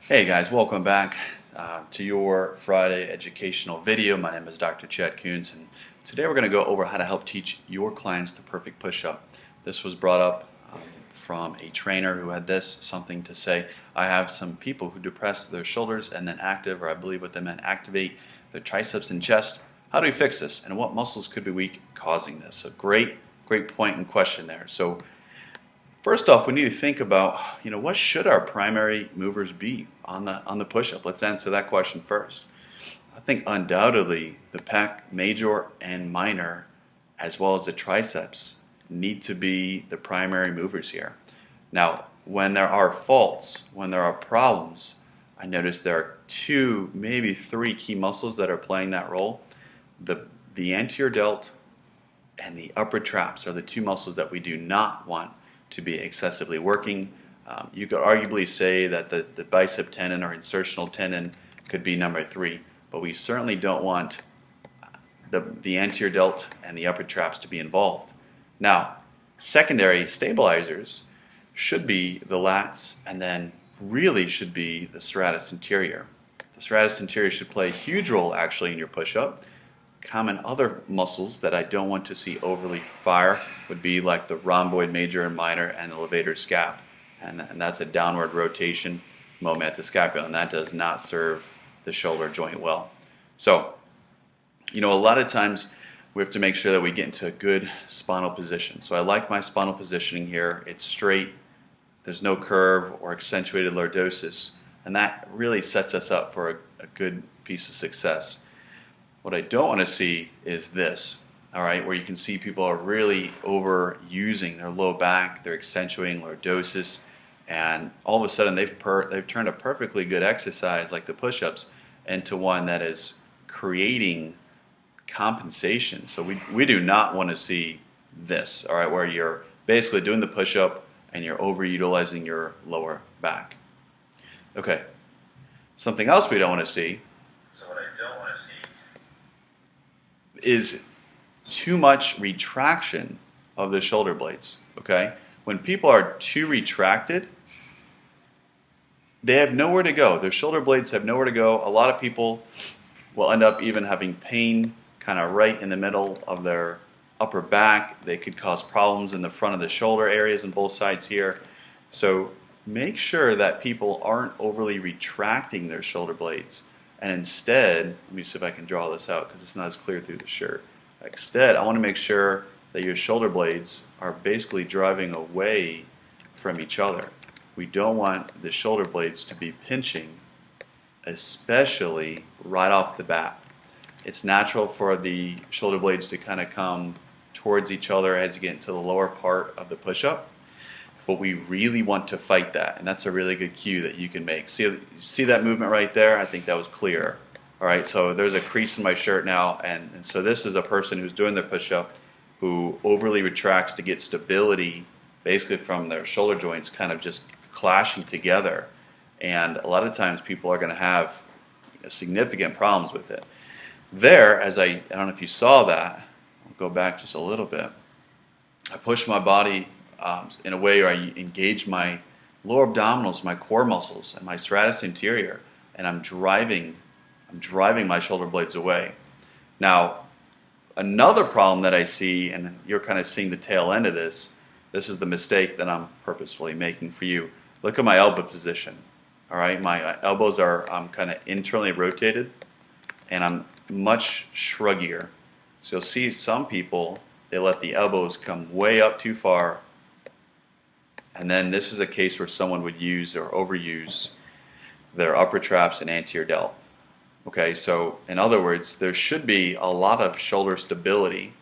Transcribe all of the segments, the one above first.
Hey guys, welcome back to your Friday educational video. My name is Dr. Chad Coons, and today we're going to go over how to help teach your clients the perfect push-up. This was brought up from a trainer who had something to say. I have some people who depress their shoulders and then active, or I believe what they meant, activate their triceps and chest. How do we fix this, and what muscles could be weak causing this? A great point and question there. So first off, we need to think about, what should our primary movers be on the push-up? Let's answer that question first. I think undoubtedly the pec major and minor, as well as the triceps, need to be the primary movers here. Now, when there are faults, when there are problems, I notice there are two, maybe three key muscles that are playing that role. The anterior delt and the upper traps are the two muscles that we do not want to be excessively working. You could arguably say that the bicep tendon or insertional tendon could be number 3, but we certainly don't want the anterior delt and the upper traps to be involved. Now, secondary stabilizers should be the lats, and then really should be the serratus anterior. The serratus anterior should play a huge role actually in your push-up. Common other muscles that I don't want to see overly fire would be like the rhomboid major and minor and the levator scap, and that's a downward rotation moment at the scapula, and that does not serve the shoulder joint well. So, a lot of times we have to make sure that we get into a good spinal position. So I like my spinal positioning here. It's straight, there's no curve or accentuated lordosis, and that really sets us up for a good piece of success. What I don't want to see is this, all right, where you can see people are really overusing their low back, they're accentuating lordosis, and all of a sudden they've turned a perfectly good exercise like the push-ups into one that is creating compensation. So we do not want to see this, all right, where you're basically doing the push-up and you're overutilizing your lower back. Okay, something else we don't want to see. So what I don't want to see is too much retraction of the shoulder blades, okay? When people are too retracted, they have nowhere to go. Their shoulder blades have nowhere to go. A lot of people will end up even having pain kind of right in the middle of their upper back. They could cause problems in the front of the shoulder areas on both sides here. So make sure that people aren't overly retracting their shoulder blades. And instead, let me see if I can draw this out because it's not as clear through the shirt. Instead, I want to make sure that your shoulder blades are basically driving away from each other. We don't want the shoulder blades to be pinching, especially right off the bat. It's natural for the shoulder blades to kind of come towards each other as you get into the lower part of the push-up. But we really want to fight that, and that's a really good cue that you can make. See that movement right there? I think that was clear. All right, so there's a crease in my shirt now, and so this is a person who's doing their push-up who overly retracts to get stability, basically from their shoulder joints kind of just clashing together. And a lot of times people are going to have significant problems with it. There, I don't know if you saw that, I'll go back just a little bit. I push my body in a way where I engage my lower abdominals, my core muscles, and my serratus anterior, and I'm driving my shoulder blades away. Now, another problem that I see, and you're kind of seeing the tail end of this is the mistake that I'm purposefully making for you. Look at my elbow position. All right, my elbows are kind of internally rotated, and I'm much shruggier. So you'll see some people, they let the elbows come way up too far. And then this is a case where someone would use or overuse their upper traps and anterior delt. Okay, so in other words, there should be a lot of shoulder stability.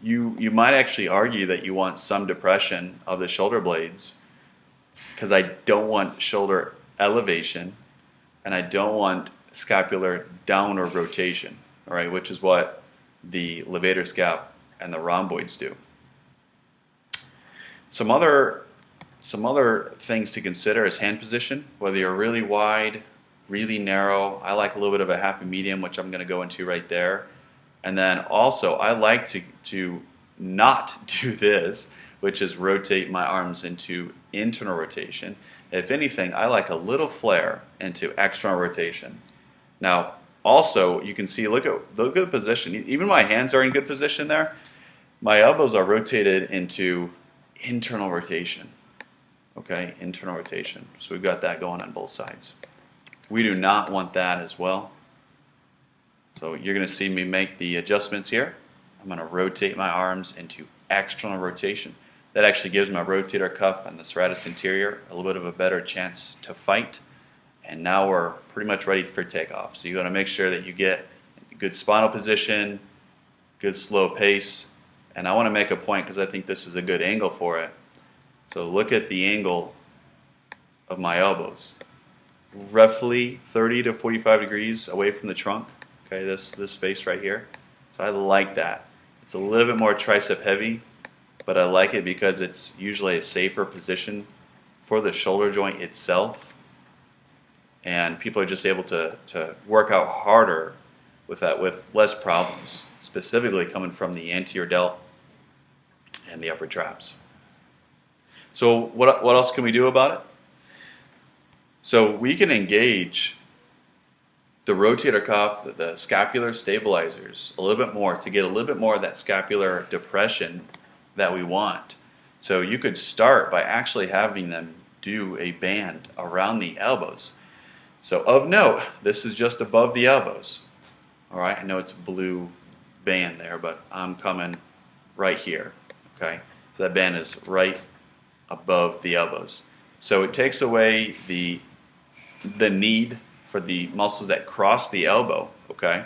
You might actually argue that you want some depression of the shoulder blades because I don't want shoulder elevation and I don't want scapular downward rotation, all right, which is what the levator scap and the rhomboids do. Some other things to consider is hand position, whether you're really wide, really narrow. I like a little bit of a happy medium, which I'm going to go into right there. And then also, I like to not do this, which is rotate my arms into internal rotation. If anything, I like a little flare into external rotation. Now, also, you can see, look at the position. Even my hands are in good position there. My elbows are rotated into internal rotation. Okay, internal rotation. So we've got that going on both sides. We do not want that as well. So you're going to see me make the adjustments here. I'm going to rotate my arms into external rotation. That actually gives my rotator cuff and the serratus anterior a little bit of a better chance to fight. And now we're pretty much ready for takeoff. So you got to make sure that you get a good spinal position, good slow pace. And I want to make a point because I think this is a good angle for it. So look at the angle of my elbows. Roughly 30 to 45 degrees away from the trunk. Okay, this space right here. So I like that. It's a little bit more tricep heavy, but I like it because it's usually a safer position for the shoulder joint itself. And people are just able to work out harder with that, with less problems, specifically coming from the anterior delt and the upper traps. So what else can we do about it? So we can engage the rotator cuff, the scapular stabilizers a little bit more to get a little bit more of that scapular depression that we want. So you could start by actually having them do a band around the elbows. So of note, this is just above the elbows. All right, I know it's a blue band there, but I'm coming right here. Okay, so that band is right above the elbows. So it takes away the need for the muscles that cross the elbow, okay?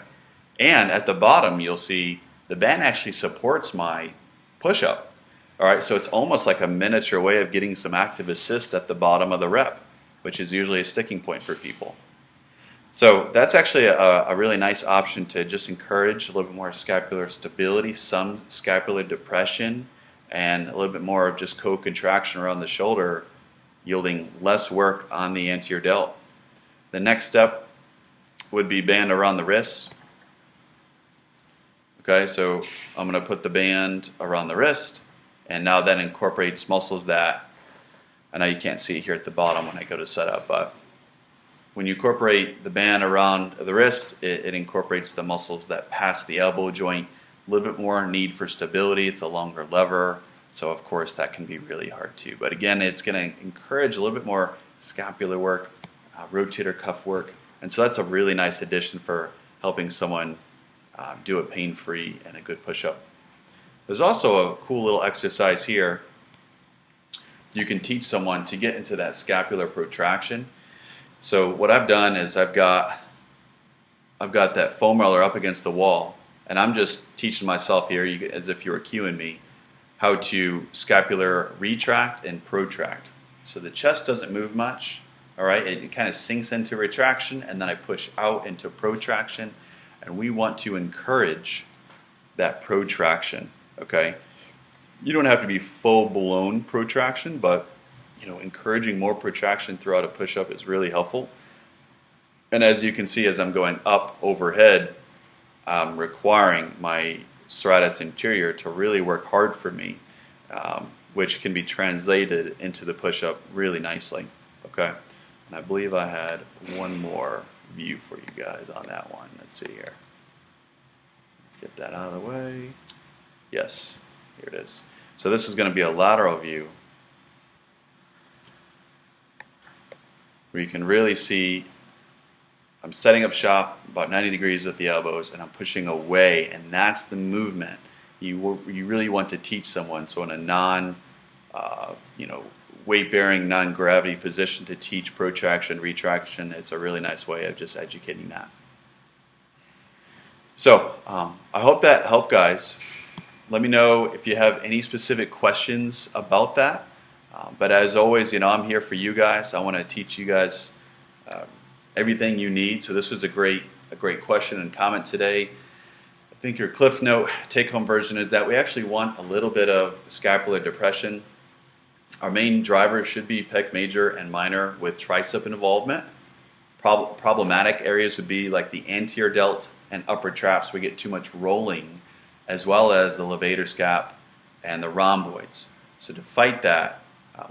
And at the bottom, you'll see the band actually supports my push-up. All right, so it's almost like a miniature way of getting some active assist at the bottom of the rep, which is usually a sticking point for people. So that's actually a really nice option to just encourage a little bit more scapular stability, some scapular depression, and a little bit more of just co-contraction around the shoulder, yielding less work on the anterior delt. The next step would be band around the wrists. Okay, so I'm going to put the band around the wrist, and now that incorporates muscles that, I know you can't see it here at the bottom when I go to setup, but when you incorporate the band around the wrist, it incorporates the muscles that pass the elbow joint, a little bit more need for stability. It's a longer lever, so of course that can be really hard too. But again, it's going to encourage a little bit more scapular work, rotator cuff work, and so that's a really nice addition for helping someone do it pain-free and a good push-up. There's also a cool little exercise here. You can teach someone to get into that scapular protraction. So what I've done is I've got that foam roller up against the wall, and I'm just teaching myself here, as if you were cueing me, how to scapular retract and protract. So the chest doesn't move much. All right, it kind of sinks into retraction, and then I push out into protraction, and we want to encourage that protraction. Okay, you don't have to be full-blown protraction, but encouraging more protraction throughout a push-up is really helpful. And as you can see, as I'm going up overhead, I'm requiring my serratus anterior to really work hard for me, which can be translated into the push-up really nicely. Okay. And I believe I had one more view for you guys on that one. Let's see here. Let's get that out of the way. Yes, here it is. So this is going to be a lateral view where you can really see I'm setting up shop about 90 degrees with the elbows, and I'm pushing away, and that's the movement you really want to teach someone. So in a non weight-bearing, non-gravity position to teach protraction, retraction, it's a really nice way of just educating that. So I hope that helped, guys. Let me know if you have any specific questions about that. But as always, I'm here for you guys. I want to teach you guys everything you need. So this was a great question and comment today. I think your Cliff Note take-home version is that we actually want a little bit of scapular depression. Our main drivers should be pec major and minor with tricep involvement. Problematic areas would be like the anterior delt and upper traps. We get too much rolling, as well as the levator scap and the rhomboids. So to fight that,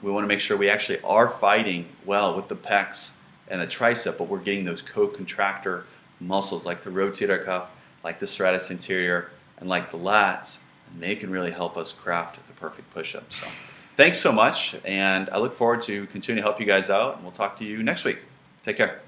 We want to make sure we actually are fighting well with the pecs and the tricep, but we're getting those co-contractor muscles like the rotator cuff, like the serratus anterior, and like the lats, and they can really help us craft the perfect push-up. So thanks so much, and I look forward to continuing to help you guys out, and we'll talk to you next week. Take care.